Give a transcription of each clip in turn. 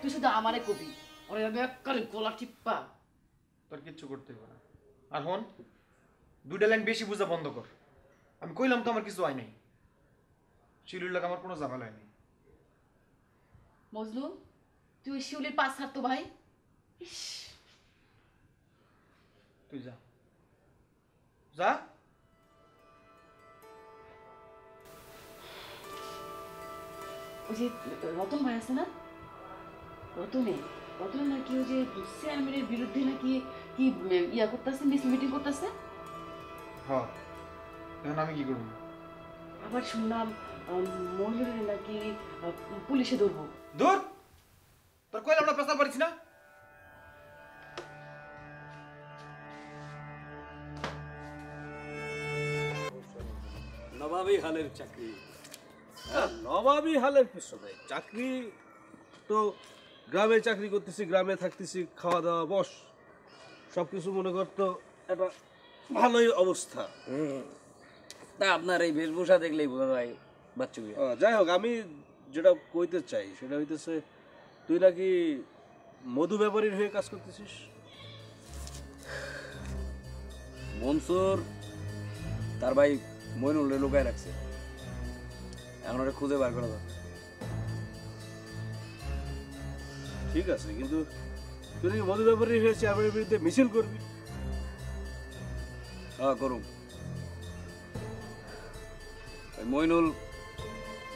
তুই শুধু আমারে কবি ওরে আমি একবারে গলা টিপ্পা। তোর কিচ্ছু করতে হবে না। আর হন, দুইটা লাইন বেশি বুঝা বন্ধ কর। আমি কইলাম তো আমার কিছু হয় নাই। শিলুর লাগে আমার কোনো ঝামেলা হয়নি। মজনু, তুই ওই শিউলির পাশ ছাড়তো ভাই। ইস, তুই যা যা। ওই যে রতন ভাই আছে না, রতনে রতনে নাকি ওই যে চেয়ারম্যানের বিরুদ্ধে নাকি কি ইয়া করতেছে, মিটিং করতেছে। হ, এখন আমি কি করবো? আবার শুনলাম মহিলাদের নাকি পুলিশে ধরবো। দূর, তোর কইলাম না পেশাল পারিস না। নবাবী হালের চাকরি। নবাবী হালের পিছনে চাকরি তো গ্রামে চাকরি করতেছি, গ্রামে থাকতেছি, খাওয়া দাওয়া বস সব কিছু মনে করতো একটা ভালোই অবস্থা। তা আপনার এই বেশভূষা দেখলেই বোঝা যায় বাচ্চু। যাই হোক, আমি যেটা কইতে চাই সেটা হইতেছে তুই নাকি মধু ব্যাপারীর হয়ে কাজ করতেছিস। মনসুর তার ভাই মইনুল লুকায় রাখছে, এখন ওটা খুঁজে বার করা যাবে। ঠিক আছে, কিন্তু তুই নাকি মধু ব্যাপারী হয়ে চেয়ারম্যানের বিরুদ্ধে মিছিল করবি। হ্যাঁ করুন। ওই মইনুল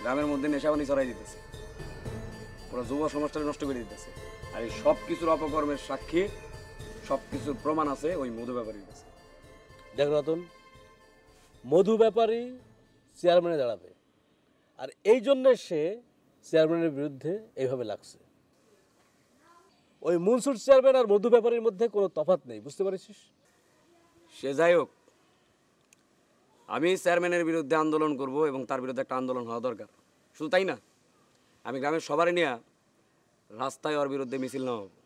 গ্রামের মধ্যে নেশাবানি ছড়াই দিতেছে, ওরা যুব সমাজটা নষ্ট করে দিতেছে। আর এই সব কিছুর অপকর্মের সাক্ষী, সব কিছুর প্রমাণ আছে ওই মধু ব্যাপারীর কাছে। দেখ রতন, মধু ব্যাপারী চেয়ারম্যানে দাঁড়াবে, আর এই জন্য সে চেয়ারম্যানের বিরুদ্ধে এইভাবে লাগছে। ওই মনসুর চেয়ারম্যান আর মধু ব্যাপারীর মধ্যে কোনো তফাৎ নেই, বুঝতে পারছিস? সে যাই হোক, আমি চেয়ারম্যানের বিরুদ্ধে আন্দোলন করব এবং তার বিরুদ্ধে একটা আন্দোলন হওয়া দরকার। শুধু তাই না, আমি গ্রামের সবারই নিয়ে রাস্তায় ওর বিরুদ্ধে মিছিল নেওয়া হবে,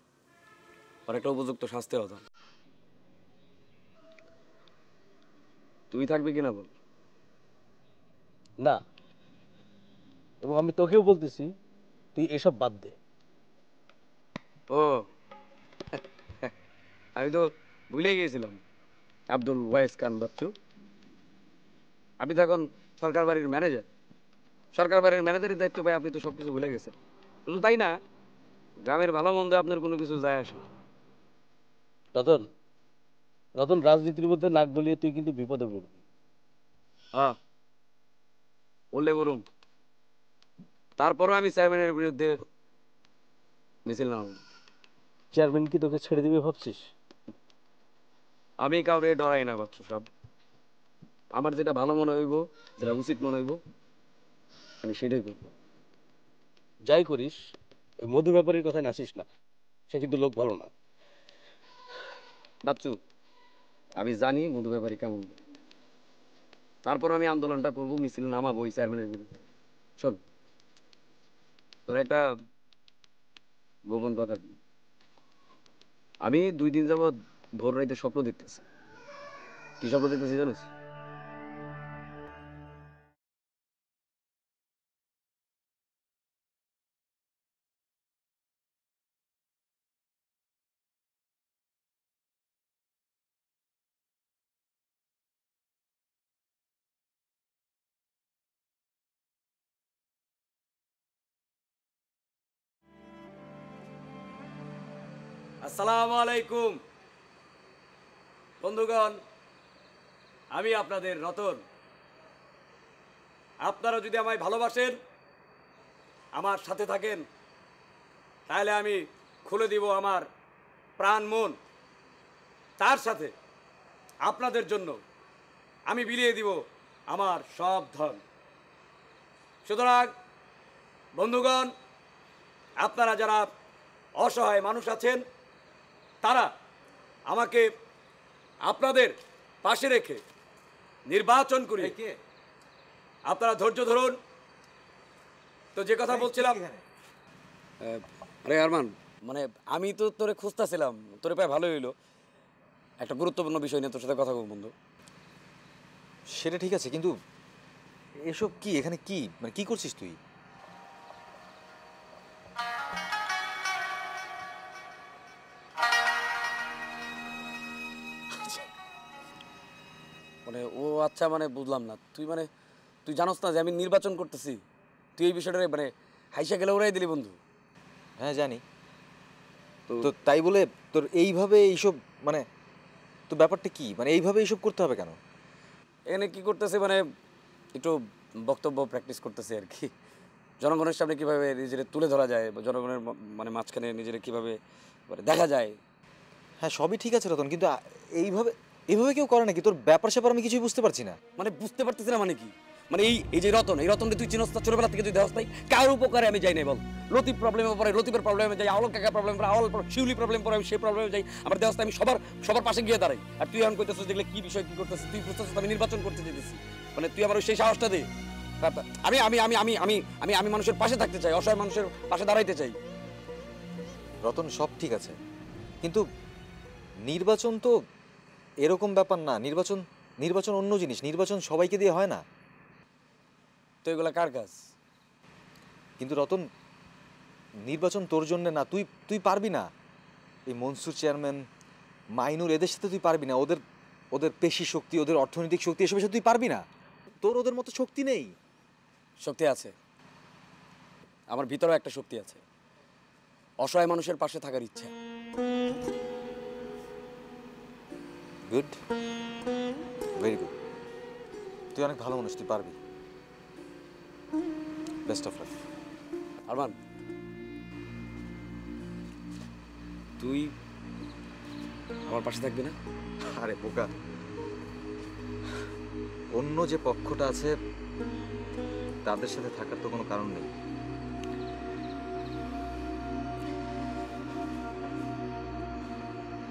ওর একটা উপযুক্ত শাস্তি হতো। তুই থাকবি কিনা বল? না, এবং আমি তোকেও বলতেছি তুই এসব বাদ দে। ও আমি তো ভুলে গিয়েছিলাম, আব্দুল ওয়াইস খান বাচ্চু, আপনি তো এখন সরকার বাড়ির ম্যানেজার। সরকার বাড়ির ম্যানেজারের দায়িত্ব পাই, আপনি তো সব কিছু ভুলে গেছেন। শুধু তাই না, গ্রামের ভালো মন্দ আপনার কোনো কিছু যায় আসে না। রতন, রতন, রাজনীতির মধ্যে নাক গলিয়ে তুই কিন্তু বিপদে পড়বি। হ্যাঁ বললে বলুন, তারপরও আমি চেয়ারম্যানের বিরুদ্ধে মিছিল নাম। চেয়ারম্যান কি তোকে ছেড়ে দিবে ভাবছিস? আমি কাউরে ডরাই না বাচ্চু সব। আমার যেটা ভালো মনে হইব, যেটা উচিত মনে হইব, আমি সেটাই করবো। যাই করিস, ওই মধু ব্যাপারীর কথায় নাসিস না, সে কিন্তু লোক ভালো না। বাচ্চু, আমি জানি মধু ব্যাপারী কেমন, তারপর আমি আন্দোলনটা করবো, মিছিল নামাবো ওই চেয়ারম্যানের বিরুদ্ধে। শোন, তোর একটা গোপন কথা দিই। আমি 2 দিন যাবৎ ভোর রাইতে স্বপ্ন দেখতেছি। কি স্বপ্ন দেখতেছি জানিস? আসসালামু আলাইকুম বন্ধুগণ, আমি আপনাদের রতন। আপনারা যদি আমায় ভালোবাসেন, আমার সাথে থাকেন, তাহলে আমি খুলে দিব আমার প্রাণ মন। তার সাথে আপনাদের জন্য আমি বিলিয়ে দিব আমার সব ধন। সুতরাং বন্ধুগণ, আপনারা যারা অসহায় মানুষ আছেন, তারা আমাকে আপনাদের পাশে রেখে নির্বাচন করি। আপনারা ধৈর্য ধরুন। তো যে কথা বলছিলাম, আরে আরমান, মানে আমি তো তোরে খুঁজতেছিলাম, তোরে পায়ে ভালো হইলো। একটা গুরুত্বপূর্ণ বিষয় নিয়ে তোর সাথে কথা বলবো বন্ধু। সেটা ঠিক আছে, কিন্তু এসব কি, এখানে কি, মানে কি করছিস তুই? আচ্ছা মানে বুঝলাম না, তুই জানোস না যে আমি নির্বাচন করতেছি? তুই এই বিষয়টা মানে হাইসা গেলে উড়াই দিলি বন্ধু। হ্যাঁ জানি, তো তাই বলে তোর এইভাবে এইসব মানে তোর ব্যাপারটা কি, মানে এইভাবে এইসব করতে হবে কেন? এখানে কি করতেছে মানে একটু বক্তব্য প্র্যাকটিস করতেছে আর কি, জনগণের সামনে কীভাবে নিজের তুলে ধরা যায় বা জনগণের মানে মাঝখানে নিজের কীভাবে মানে দেখা যায়। হ্যাঁ সবই ঠিক আছে রতন, কিন্তু এইভাবে কেউ করে নাকি? তোর ব্যাপার স্যাপার আমি কিছুই বুঝতে পারছি না। মানে বুঝতে পারতেছি না মানে কি? মানে এই যে রতনকে তুই চিনস না, ছোটবেলা থেকে তুই দেখাস নাই, কার উপকারে আমি যাই নাই বল? লতিফ প্রবলেমে পড়ে, লতিফের প্রবলেমে যাই, আওয়াল কাকা প্রবলেম পড়ে, আওয়াল শিউলি প্রবলেম পড়ে, আমি সেই প্রবলেমে যাই, আমার দেখাস আমি সবার পাশে গিয়ে দাঁড়াই। আর তুই এখন কইতেছিস দেখলে কি বিষয়, কি করতেছিস তুই? বুঝতেছিস আমি নির্বাচন করতে যেতেছি, মানে তুই আমার সেই সাহসটা দে। আমি আমি আমি আমি আমি আমি আমি মানুষের পাশে থাকতে চাই, অসহায় মানুষের পাশে দাঁড়াইতে চাই। রতন সব ঠিক আছে, কিন্তু নির্বাচন তো এরকম ব্যাপার না। নির্বাচন অন্য জিনিস, নির্বাচন সবাইকে দিয়ে হয় না। তো এগুলা কার কাজ? কিন্তু রতন নির্বাচন তোর জন্য না, তুই পারবি না। এই মনসুর চেয়ারম্যান, মাইনুর, এদের সাথে তুই পারবি না। ওদের পেশি শক্তি, ওদের অর্থনৈতিক শক্তি, এসবের সাথে তুই পারবি না। তোর ওদের মতো শক্তি নেই। শক্তি আছে, আমার ভিতরেও একটা শক্তি আছে, অসহায় মানুষের পাশে থাকার ইচ্ছা। Good, very good. তুই অনেক ভালো মানুষ, তুই পারবি। Best of luck. আরমান, তুই আমার পাশে থাকবি না? আরে বোকা, অন্য যে পক্ষটা আছে তাদের সাথে থাকার তো কোনো কারণ নেই।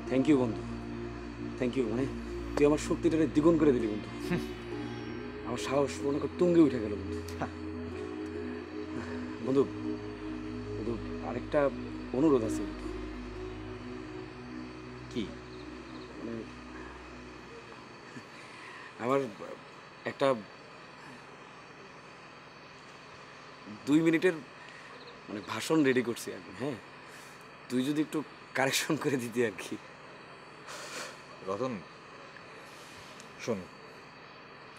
থ্যাংক ইউ বন্ধু, থ্যাংক ইউ। মানে তুই আমার শক্তিটা দ্বিগুণ করে দিলি বন্ধু। আমার সাহস মনে কর তুঙ্গে উঠে গেল বন্ধু। বন্ধু বন্ধু আরেকটা অনুরোধ আছে। কি? মানে আমার একটা 2 মিনিটের মানে ভাষণ রেডি করছি আর কি। হ্যাঁ, তুই যদি একটু কারেকশন করে দিতি আর কি। রতন শোন,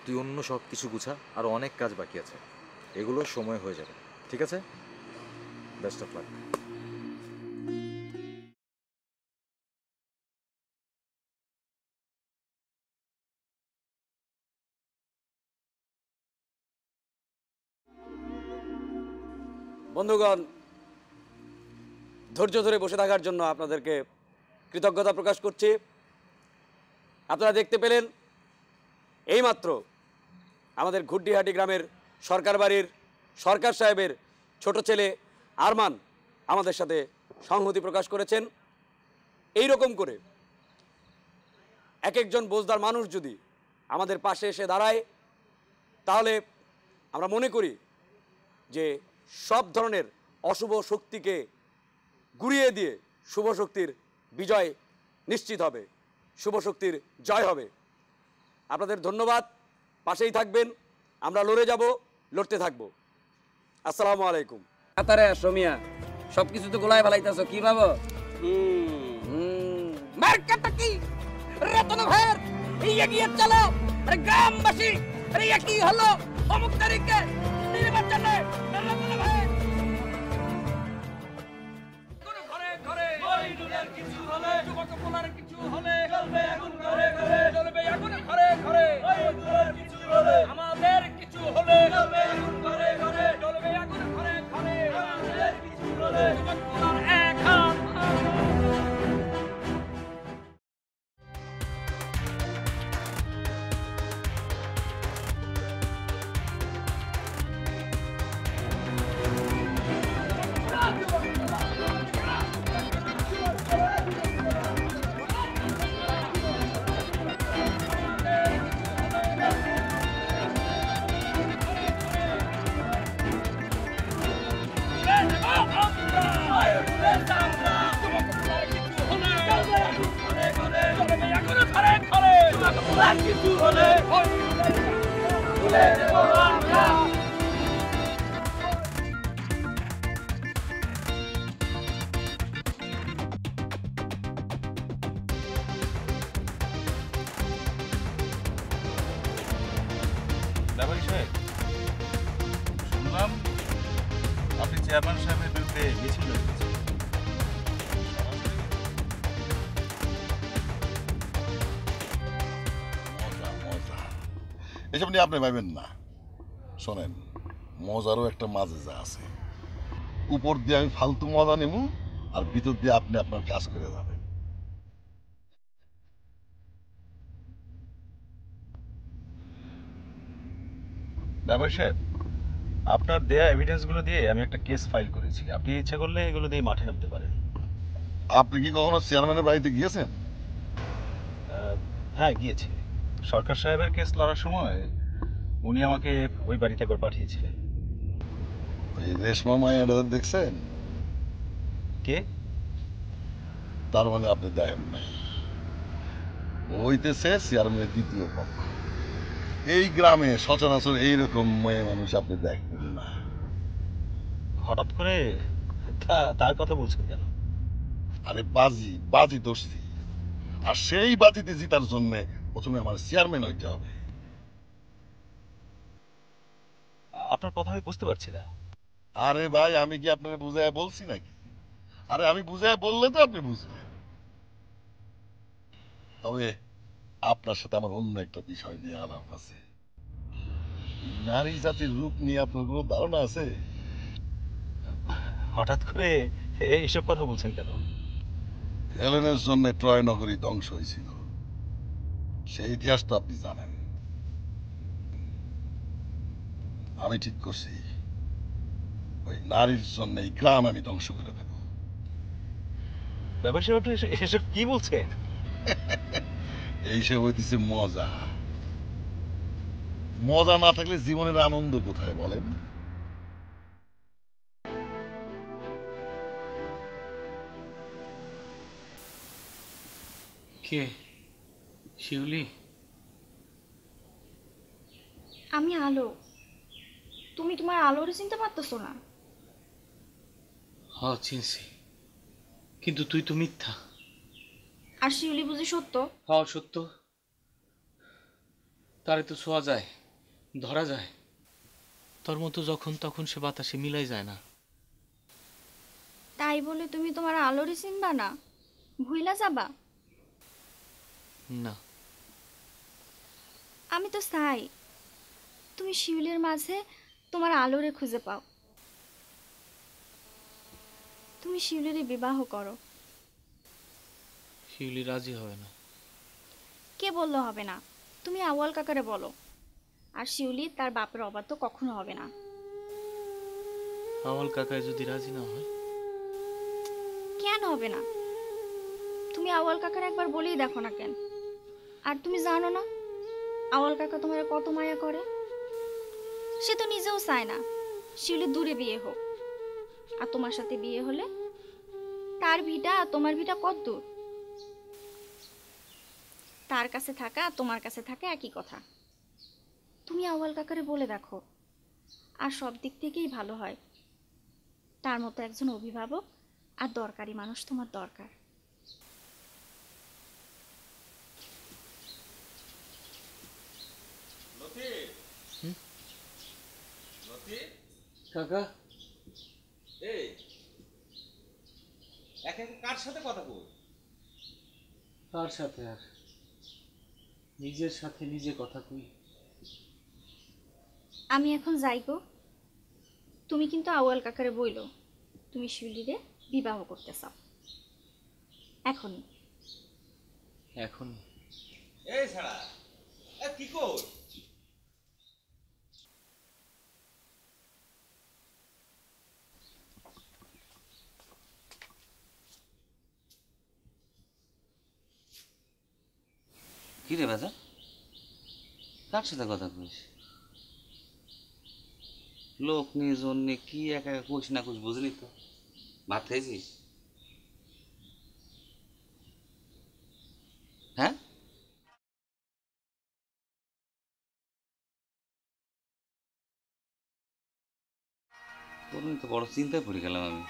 তুই অন্য সব কিছু গুছা, আর অনেক কাজ বাকি আছে, এগুলো সময় হয়ে যাবে, ঠিক আছে? Best of luck. বন্ধুগণ, ধৈর্য ধরে বসে থাকার জন্য আপনাদেরকে কৃতজ্ঞতা প্রকাশ করছি। আপনারা দেখতে পেলেন এইমাত্র আমাদের ঘুড্ডিহাটি গ্রামের সরকার বাড়ির সরকার সাহেবের ছোট ছেলে আরমান আমাদের সাথে সংহতি প্রকাশ করেছেন। এই রকম করে এক একজন বোঝদার মানুষ যদি আমাদের পাশে এসে দাঁড়ায়, তাহলে আমরা মনে করি যে সব ধরনের অশুভ শক্তিকে গুড়িয়ে দিয়ে শুভ শক্তির বিজয় নিশ্চিত হবে, শুভ শক্তির জয় হবে। আপনাদের ধন্যবাদ, পাশেই থাকবেন, আমরা লড়ে যাব, লড়তে থাকব। আসসালামু আলাইকুম। কাতারে আসো মিয়া, সব কিছু তো গোলায় ফেলাইতেছো, কি ভাবো? মার্কাটা কি রতন ভাইয়ের এই এগিয়ে চলো। আরে গ্রামবাসী, আরে কি হলো অমুক তারিখে নির্বাচনে রতন ভাই কোন ঘরে ঘরে মইনুলের কিছু হলে, যুবক পোলার কিছু হলে, চলবে আগুন ঘরে ঘরে, চলবে আগুন ঘরে ঘরে, মইনুলের কিছু হলে, আমাদের কিছু হলে, চলবে আগুন ঘরে ঘরে, চলবে আগুন ঘরে ঘরে, আমাদের কিছু হলে, যুবক পোলার এক হাত। চেয়ারম্যান সাহেবের বিরুদ্ধে মিছিল হয়েছে। মজা মজা এসব নিয়ে আপনি ভাবেন না। শোনেন, মজারও একটা মাঝে যা আছে। উপর দিয়ে আমি ফালতু মজা নেব, আর ভিতর দিয়ে আপনি আপনার কাজ করে যাবেন। ব্যাপার সাহেব, আপনার দেয়া এভিডেন্সগুলো দিয়ে আমি একটা কেস ফাইল করেছি। আপনি ইচ্ছা করলে এগুলো দিয়ে মাঠে নামতে পারেন। আপনি কি কখনো চেয়ারম্যানের বাড়িতে গিয়েছেন? হ্যাঁ, গিয়েছি। সরকার সাহেবের কেস লড়ার সময় উনি আমাকে ওই বাড়িতে একবার পাঠিয়েছিলেন। ওই রেশমা মায়ের দেখছেন? কে? তার মানে আপনি দেখেন নাই। হইতেছে চেয়ারম্যানের দ্বিতীয় পক্ষ। এই গ্রামে সচরাচর এইরকম মেয়ে মানুষ আপনি দেখবেন না। হঠাৎ করে তার কথা বলছেন কেন? আরে বাজি বাজি ধরছি, আর সেই বাজিতে জিতার জন্য প্রথমে আমার চেয়ারম্যান হইতে হবে। আপনার কথা আমি বুঝতে পারছি না। আরে ভাই, আমি কি আপনাকে বুঝায় বলছি নাকি? আরে আমি বুঝায় বললে তো আপনি বুঝবেন। তবে আপনার সাথে আমার অন্য একটা বিষয় নিয়ে আলাপ আছে। নারী জাতির রূপ নিয়ে আপনার কোনো ধারণা আছে? হঠাৎ করে এইসব কথা বলছেন কেন? হেলেনের জন্য ট্রয় নগরী ধ্বংস হয়েছিল, সেই ইতিহাস তো আপনি জানেন। আমি ঠিক করছি, ওই নারীর জন্য এই গ্রাম আমি ধ্বংস করে দেব। ব্যাপার সাহেব, আপনি এসব কি বলছেন? এইসব হইতেছে মজা। মজা না থাকলে জীবনের আনন্দ কোথায় বলেন? কে? শিউলি? আমি আলো। তুমি তোমার আলোরে চিনতে পারতেছো না? হ, চিনছি, কিন্তু তুই তো মিথ্যা। আর শিউলি বুঝি সত্য? হ, সত্য। তারে তো ছোঁয়া যায়, ধরা যায়। তোর মতো যখন তখন সে বাতাসে মিলাই যায় না। তাই বলে তুমি তোমার আলোরে চিনবা না? ভুইলা যাবা? না। আমি তো চাই তুমি শিউলির মাঝে তোমার আলোরে খুঁজে পাও। তুমি শিউলিরে বিবাহ করো। শিউলি রাজি হবে না। কে বললো হবে না? তুমি আউয়াল কাকারে বলো। আর শিউলি তার বাপের অবাধ্য কখনো হবে না। আওয়াল কাকায় যদি রাজি না হয়? কেন হবে না? তুমি আউয়াল কাকার একবার বলেই দেখো না কেন? আর তুমি জানো না আউয়াল কাকা তোমার কত মায়া করে? সে তো নিজেও চায় না শিউলি দূরে বিয়ে হোক। আর তোমার সাথে বিয়ে হলে তার ভিটা আর তোমার ভিটা কত দূর? তার কাছে থাকা তোমার কাছে থাকা একই কথা। তুমি আউয়াল কাকারে বলে দেখো, আর সব দিক থেকেই ভালো হয়। তার মতো একজন অভিভাবক আর দরকারি মানুষ তোমার দরকার। কাকা, এই এখন কার সাথে কথা বল? কার সাথে আর? নিজের সাথে নিজে কথা কই। আমি এখন যাই গো। তুমি কিন্তু আউয়াল কাকারে বইলো তুমি শিউলিরে বিবাহ করতে চাও। এখনই। এখন? এই ছাড়া কি কর? কি রে বাজা, কার সাথে কথা কইস? লোক নিয়ে জন্যে কি একা একা কইস না কইস বুঝলি তো। ভাত খাইছিস? হ্যাঁ, তোর নিয়ে তো বড় চিন্তায় পড়ে গেলাম আমি।